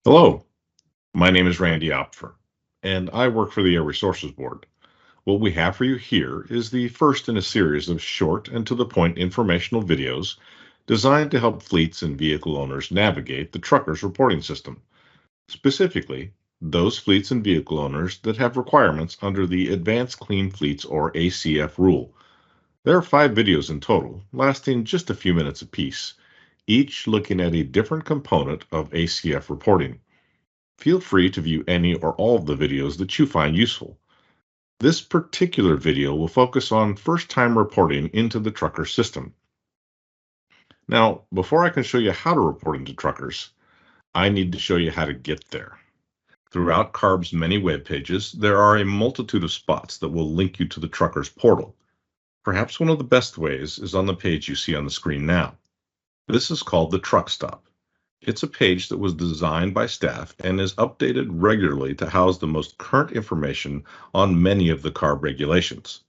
Hello, my name is Randy Opfer, and I work for the Air Resources Board. What we have for you here is the first in a series of short and to the point informational videos designed to help fleets and vehicle owners navigate the truckers reporting system, specifically those fleets and vehicle owners that have requirements under the Advanced Clean Fleets or ACF rule. There are 5 videos in total, lasting just a few minutes apiece, each looking at a different component of ACF reporting. Feel free to view any or all of the videos that you find useful. This particular video will focus on first-time reporting into the trucker system. Now, before I can show you how to report into truckers, I need to show you how to get there. Throughout CARB's many web pages, there are a multitude of spots that will link you to the truckers portal. Perhaps one of the best ways is on the page you see on the screen now. This is called the Truck Stop. It's a page that was designed by staff and is updated regularly to house the most current information on many of the CARB regulations.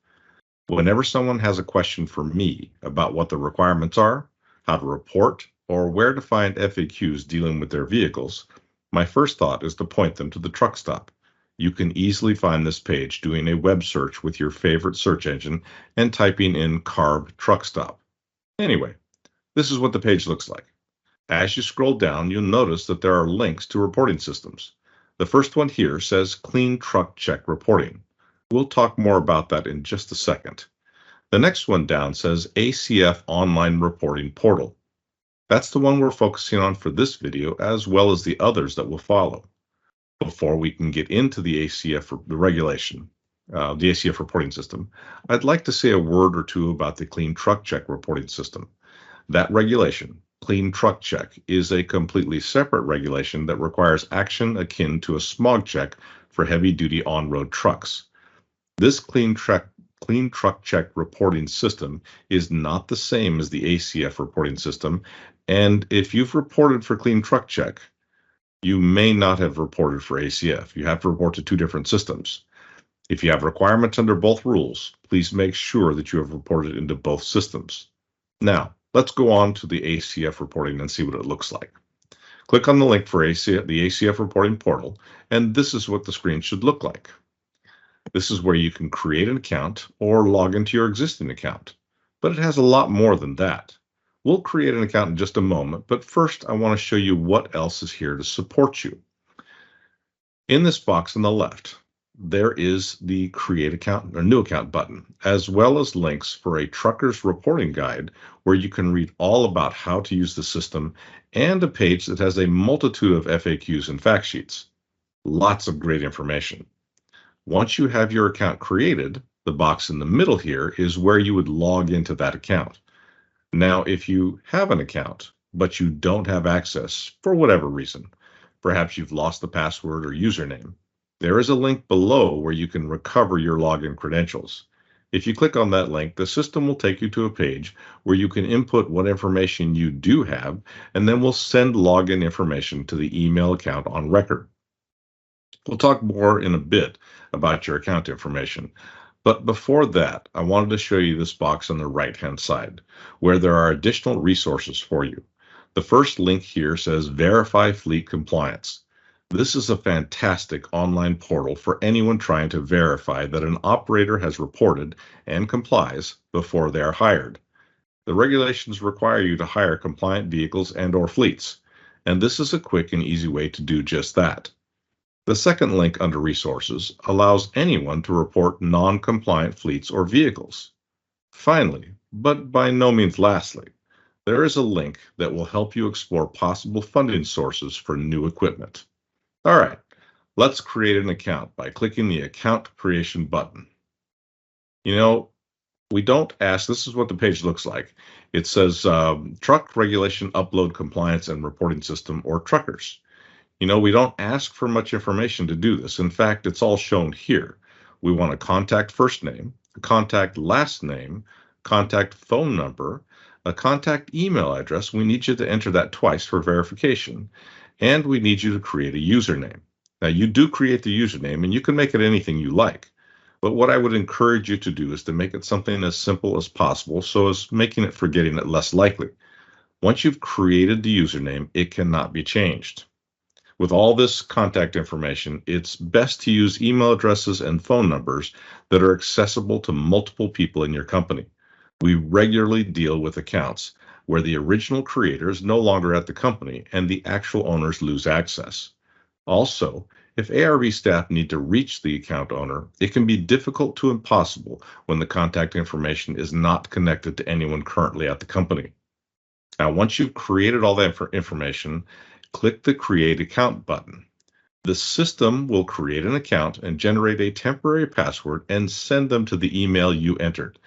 Whenever someone has a question for me about what the requirements are, how to report, or where to find FAQs dealing with their vehicles, my first thought is to point them to the Truck Stop. You can easily find this page doing a web search with your favorite search engine and typing in CARB Truck Stop. Anyway, this is what the page looks like. As you scroll down, you'll notice that there are links to reporting systems. The first one here says Clean Truck Check Reporting. We'll talk more about that in just a second. The next one down says ACF Online Reporting Portal. That's the one we're focusing on for this video, as well as the others that will follow. Before we can get into the ACF regulation, the ACF reporting system, I'd like to say a word or two about the Clean Truck Check Reporting System. That regulation, Clean Truck Check, is a completely separate regulation that requires action akin to a smog check for heavy-duty on-road trucks. This Clean Truck Check reporting system is not the same as the ACF reporting system, and if you've reported for Clean Truck Check, you may not have reported for ACF. You have to report to 2 different systems. If you have requirements under both rules, please make sure that you have reported into both systems. Now, let's go on to the ACF reporting and see what it looks like. Click on the link for the ACF reporting portal, and this is what the screen should look like. This is where you can create an account or log into your existing account, but it has a lot more than that. We'll create an account in just a moment, but first I want to show you what else is here to support you. In this box on the left, there is the Create Account or New Account button, as well as links for a trucker's reporting guide where you can read all about how to use the system, and a page that has a multitude of FAQs and fact sheets. Lots of great information. Once you have your account created, the box in the middle here is where you would log into that account. Now, if you have an account, but you don't have access for whatever reason, perhaps you've lost the password or username, there is a link below where you can recover your login credentials. If you click on that link, the system will take you to a page where you can input what information you do have, and then we'll send login information to the email account on record. We'll talk more in a bit about your account information. But before that, I wanted to show you this box on the right-hand side, where there are additional resources for you. The first link here says Verify Fleet Compliance. This is a fantastic online portal for anyone trying to verify that an operator has reported and complies before they are hired. The regulations require you to hire compliant vehicles and/or fleets, and this is a quick and easy way to do just that. The second link under Resources allows anyone to report non-compliant fleets or vehicles. Finally, but by no means lastly, there is a link that will help you explore possible funding sources for new equipment. All right, let's create an account by clicking the Account Creation button. You know, we don't ask, this is what the page looks like. It says Truck Regulation Upload Compliance and Reporting System, or Truckers. You know, we don't ask for much information to do this. In fact, it's all shown here. We want a contact first name, a contact last name, contact phone number, a contact email address. We need you to enter that twice for verification. And we need you to create a username. Now, you do create the username, and you can make it anything you like. But what I would encourage you to do is to make it something as simple as possible, so as making it forgetting it less likely. Once you've created the username, it cannot be changed. With all this contact information, it's best to use email addresses and phone numbers that are accessible to multiple people in your company. We regularly deal with accounts where the original creator is no longer at the company and the actual owners lose access. Also, if ARV staff need to reach the account owner, it can be difficult to impossible when the contact information is not connected to anyone currently at the company. Now, once you've created all that information, click the Create Account button. The system will create an account and generate a temporary password and send them to the email you entered.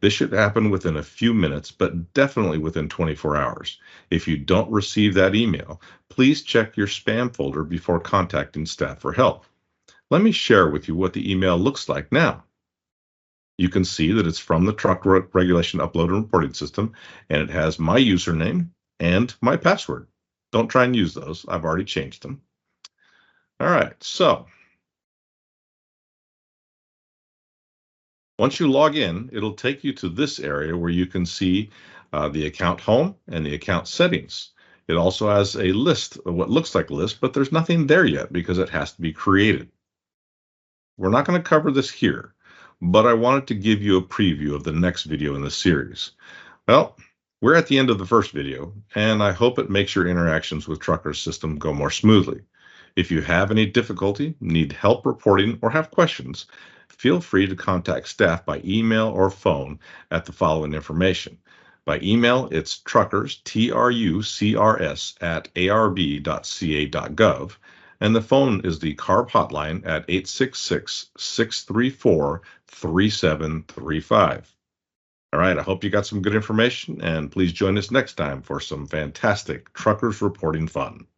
This should happen within a few minutes, but definitely within 24 hours. If you don't receive that email, please check your spam folder before contacting staff for help. Let me share with you what the email looks like now. You can see that it's from the truck regulation upload and reporting system, and it has my username and my password. Don't try and use those. I've already changed them. All right, so once you log in, it'll take you to this area where you can see the account home and the account settings. It also has a list of what looks like a list, but there's nothing there yet because it has to be created. We're not going to cover this here, but I wanted to give you a preview of the next video in the series. Well, we're at the end of the first video, and I hope it makes your interactions with Trucker's system go more smoothly. If you have any difficulty, need help reporting, or have questions, feel free to contact staff by email or phone at the following information. By email, it's truckers, TRUCRS, at arb.ca.gov, and the phone is the CARB hotline at 866-634-3735. All right, I hope you got some good information, and please join us next time for some fantastic truckers reporting fun.